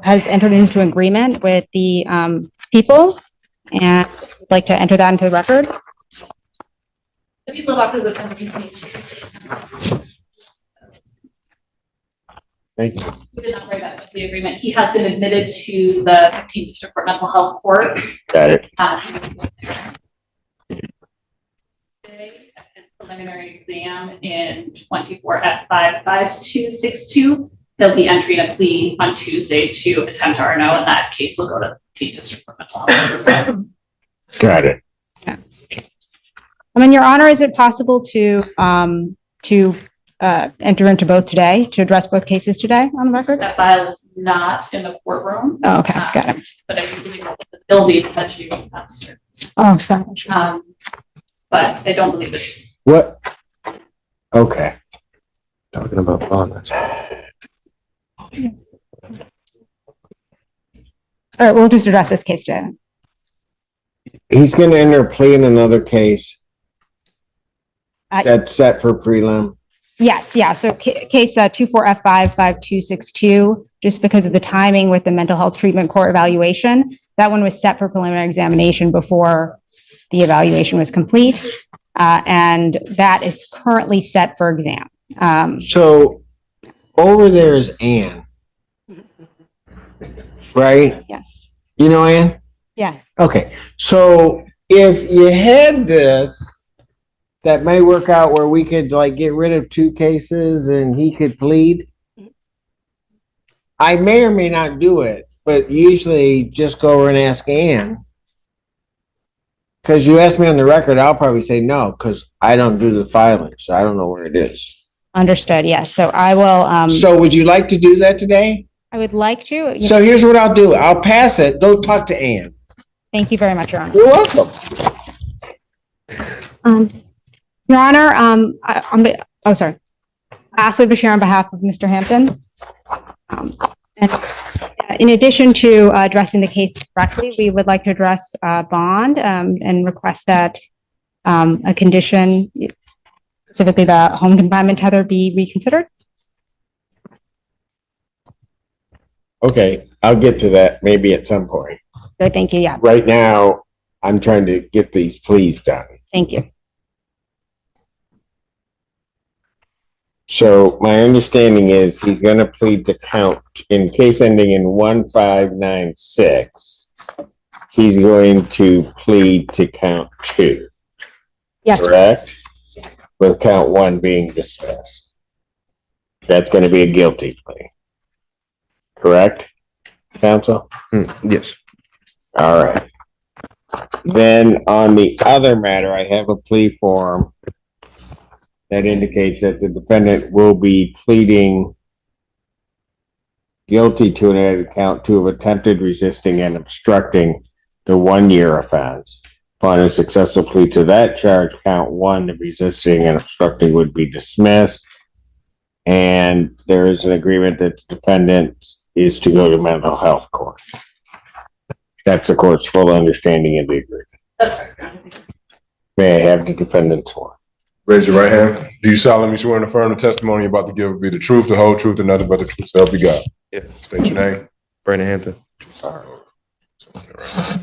has entered into an agreement with the people, and would like to enter that into the record. The people of the defendant. Thank you. We did not write that plea agreement. He has been admitted to the 15th District Court Mental Health Court. Got it. Today, at his preliminary exam in 24 F55262, he'll be entering a plea on Tuesday to attempt RNO, and that case will go to the 15th District Court Mental Health. Got it. Yeah. Your Honor, is it possible to enter into both today, to address both cases today on the record? That file is not in the courtroom. Oh, okay, got it. But I can believe that they'll be potentially faster. Oh, sorry. But I don't believe it's. What? Okay. Talking about bond. All right, we'll just address this case today. He's going to enter a plea in another case that's set for prelim. Yes, yeah. So case 24F55262, just because of the timing with the mental health treatment court evaluation, that one was set for preliminary examination before the evaluation was complete. And that is currently set for exam. So over there is Ann, right? Yes. You know Ann? Yes. Okay. So if you had this, that may work out where we could like get rid of 2 cases and he could plead. I may or may not do it, but usually just go over and ask Ann. Because you asked me on the record, I'll probably say no, because I don't do the filing, so I don't know where it is. Understood. Yes. So I will. So would you like to do that today? I would like to. So here's what I'll do. I'll pass it. Go talk to Ann. Thank you very much, Your Honor. You're welcome. Your Honor, sorry. Ashley Bashir on behalf of Mr. Hampton. And in addition to addressing the case directly, we would like to address bond and request that a condition, specifically the home confinement tether, be reconsidered. Okay, I'll get to that maybe at some point. Good, thank you. Yeah. Right now, I'm trying to get these pleas done. Thank you. So my understanding is he's going to plead to count in case ending in 1596. He's going to plead to count 2. Yes. Correct? With count 1 being dismissed. That's going to be a guilty plea. Correct, counsel? Yes. All right. Then on the other matter, I have a plea form that indicates that the defendant will be pleading guilty to an added count 2 of attempted resisting and obstructing the 1-year offense. Upon a successful plea to that charge, count 1 of resisting and obstructing would be dismissed. And there is an agreement that the defendant is to go to mental health court. That's the court's full understanding of the agreement. That's right. May I have the defendant's sworn? Raise your right hand. Do you solemnly swear and affirm the testimony you're about to give will be the truth, the whole truth, and nothing but the truth, so help you God? Yeah. State your name. Brandon Hampton. All right.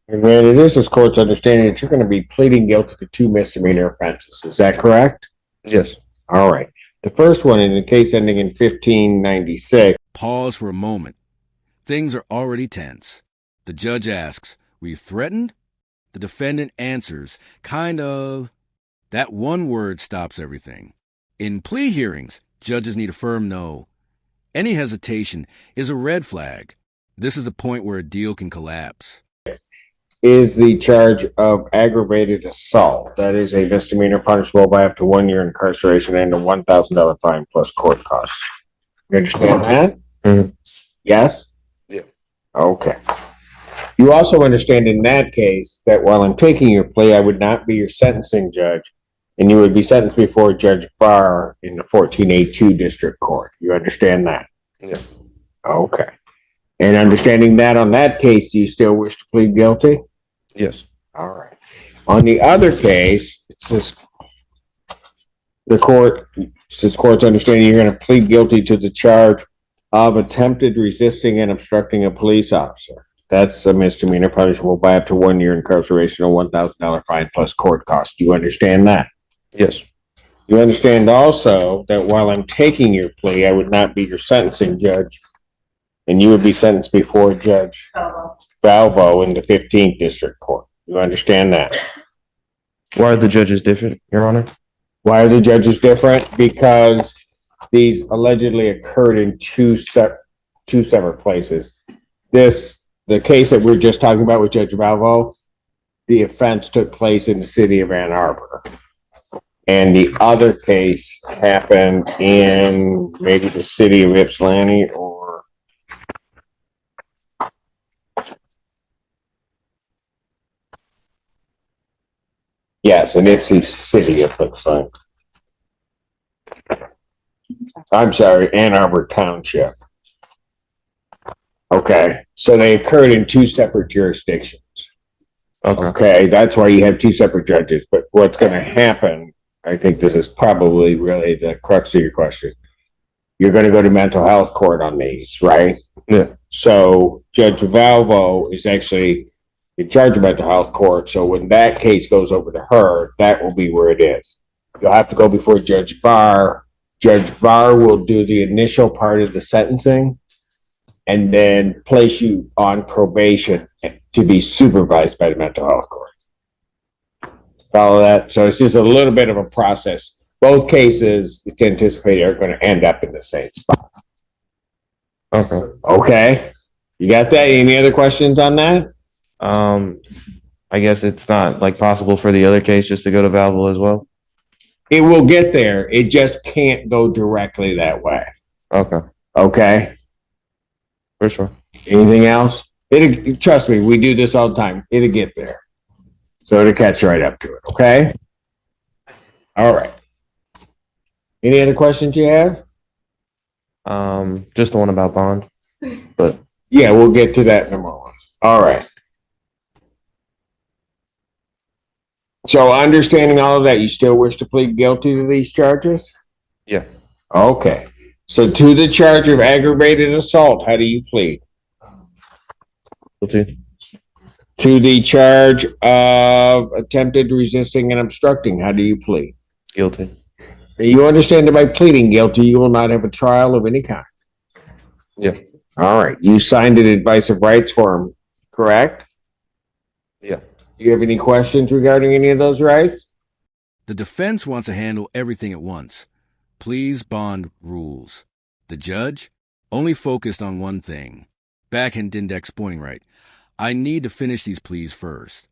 And man, it is this court's understanding that you're going to be pleading guilty to 2 misdemeanor offenses. Is that correct? Yes. All right. The first one in the case ending in 1596. Pause for a moment. Things are already tense. The judge asks, "Were you threatened?" The defendant answers, "Kind of." That one word stops everything. In plea hearings, judges need a firm no. Any hesitation is a red flag. This is the point where a deal can collapse. Is the charge of aggravated assault. That is a misdemeanor punishable by up to 1 year incarceration and a $1,000 fine plus court costs. You understand that? Mm-hmm. Yes? Yeah. Okay. You also understand in that case that while I'm taking your plea, I would not be your sentencing judge, and you would be sentenced before Judge Barr in the 14A2 District Court. You understand that? Yeah. Okay. And understanding that on that case, do you still wish to plead guilty? Yes. All right. On the other case, it says the court's understanding you're going to plead guilty to the charge of attempted resisting and obstructing a police officer. That's a misdemeanor punishable by up to 1 year incarceration or $1,000 fine plus court costs. Do you understand that? Yes. You understand also that while I'm taking your plea, I would not be your sentencing judge, and you would be sentenced before Judge Valvo in the 15th District Court. You understand that? Why are the judges different, Your Honor? Why are the judges different? Because these allegedly occurred in two separate places. The case that we're just talking about with Judge Valvo, the offense took place in the city of Ann Arbor. And the other case happened in maybe the city of Ypsilanti or yes, in Ypsi City, it looks like. I'm sorry, Ann Arbor Township. Okay, so they occurred in two separate jurisdictions. Okay, that's why you have two separate judges. But what's going to happen, I think this is probably really the crux of your question. You're going to go to mental health court on these, right? Yeah. So Judge Valvo is actually in charge of mental health court. So when that case goes over to her, that will be where it is. You'll have to go before Judge Barr. Judge Barr will do the initial part of the sentencing and then place you on probation to be supervised by the mental health court. Follow that? So it's just a little bit of a process. Both cases, it's anticipated, are going to end up in the same spot. Okay. Okay. You got that? Any other questions on that? I guess it's not like possible for the other case just to go to Valvo as well. It will get there. It just can't go directly that way. Okay. Okay. For sure. Anything else? Trust me, we do this all the time. It'll get there. So it'll catch right up to it. Okay. All right. Any other questions you have? Just the one about bond, but yeah, we'll get to that in a moment. All right. So understanding all of that, you still wish to plead guilty to these charges? yeah. Okay. So to the charge of aggravated assault, how do you plead? Guilty. To the charge of attempted resisting and obstructing, how do you plead? Guilty. You understand that by pleading guilty, you will not have a trial of any kind? Yeah. All right. You signed an advice of rights form, correct? Yeah. Do you have any questions regarding any of those rights? The defense wants to handle everything at once. Pleas, bond, rules. The judge only focused on one thing. Backhand index pointing right. I need to finish these pleas first.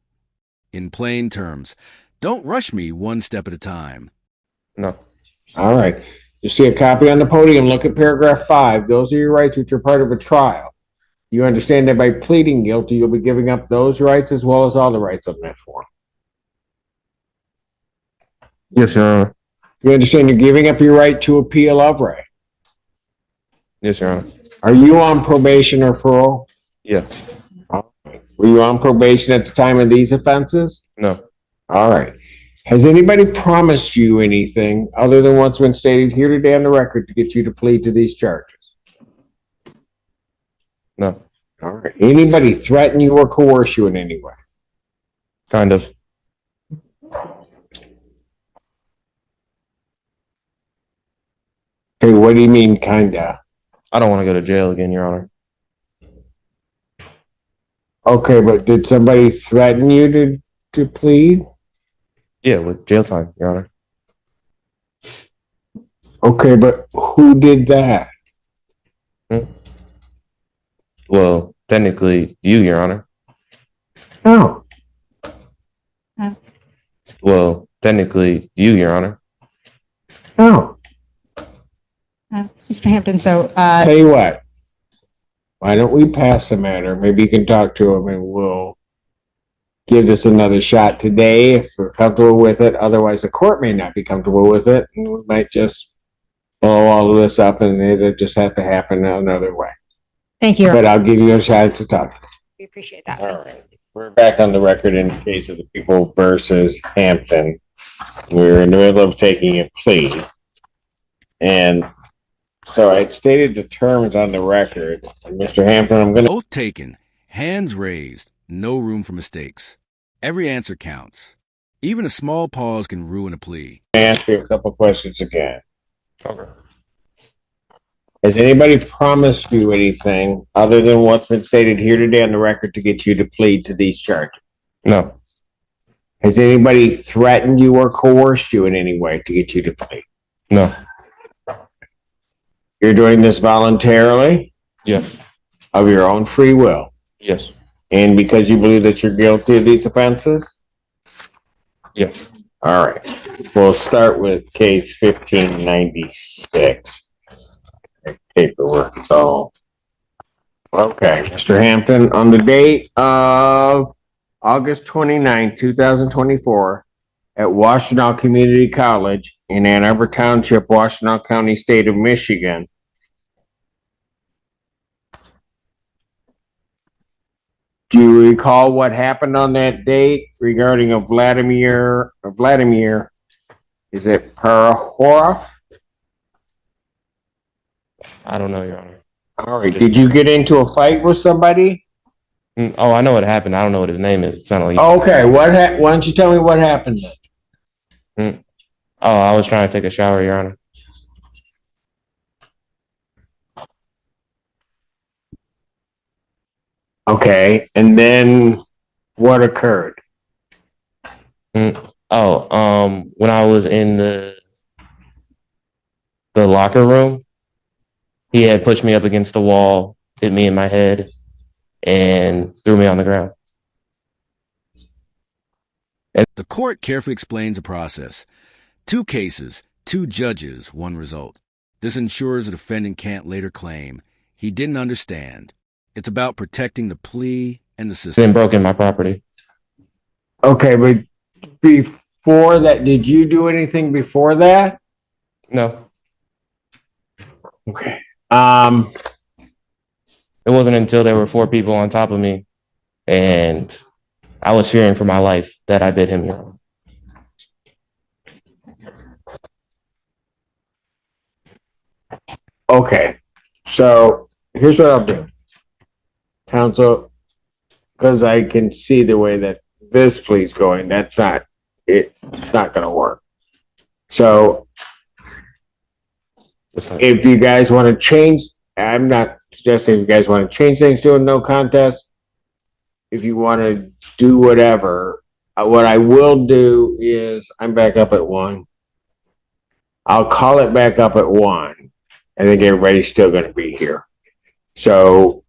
In plain terms, don't rush me one step at a time. No. All right. You see a copy on the podium. Look at paragraph 5. Those are your rights which are part of a trial. You understand that by pleading guilty, you'll be giving up those rights as well as all the rights on that form. Yes, Your Honor. You understand you're giving up your right to appeal of right. Yes, Your Honor. Are you on probation or parole? Yeah. Were you on probation at the time of these offenses? No. All right. Has anybody promised you anything other than what's been stated here today on the record to get you to plead to these charges? No. All right. Anybody threaten you or coerce you in any way? Kind of. Okay, what do you mean, kinda? I don't want to go to jail again, Your Honor. Okay, but did somebody threaten you to plead? Yeah, with jail time, Your Honor. Okay, but who did that? Well, technically, you, Your Honor. Oh, Well, technically, you, Your Honor. oh. Mr. Hampton, so, Tell you what. Why don't we pass the matter? Maybe you can talk to him and we'll give this another shot today if we're comfortable with it. Otherwise, the court may not be comfortable with it, and we might just blow all of this up and it'll just have to happen another way. thank you. But I'll give you a chance to talk. We appreciate that. All right. We're back on the record in the case of the people versus Hampton. We're in the middle of taking a plea. And So I stated the terms on the record. And Mr. Hampton, I'm going to Oath taken, hands raised, no room for mistakes. Every answer counts. Even a small pause can ruin a plea. ask you a couple questions again. Okay. Has anybody promised you anything other than what's been stated here today on the record to get you to plead to these charges? No, Has anybody threatened you or coerced you in any way to get you to plead? no, You're doing this voluntarily, yes, of your own free will, yes, and because you believe that you're guilty of these offenses? yes. All right. We'll start with case 1596. Paperwork. So, okay, Mr. Hampton, on the date of August 29, 2024, at Washtenaw Community College in Ann Arbor Township, Washtenaw County, State of Michigan, do you recall what happened on that date regarding a Vladimir, is it Parahorov? I don't know, Your Honor. All right, did you get into a fight with somebody? Oh, I know what happened. I don't know what his name is. It sounded like. Okay, why don't you tell me what happened then? Oh, I was trying to take a shower, Your Honor. Okay, and then what occurred? When I was in the locker room, he had pushed me up against the wall, hit me in my head, and threw me on the ground. The court carefully explains the process. 2 cases, 2 judges, 1 result. This ensures the defendant can't later claim he didn't understand. It's about protecting the plea and the system. Then broke in my property. Okay, but before that, did you do anything before that? No, Okay. it wasn't until there were 4 people on top of me, and I was fearing for my life that I bit him, Your Honor. Okay, so here's what I'll do. Counsel, because I can see the way that this plea's going, it's not gonna work. So if you guys want to change, I'm not suggesting you guys want to change things to a no contest. If you want to do whatever, what I will do is I'm back up at 1. I'll call it back up at 1. I think everybody's still going to be here. So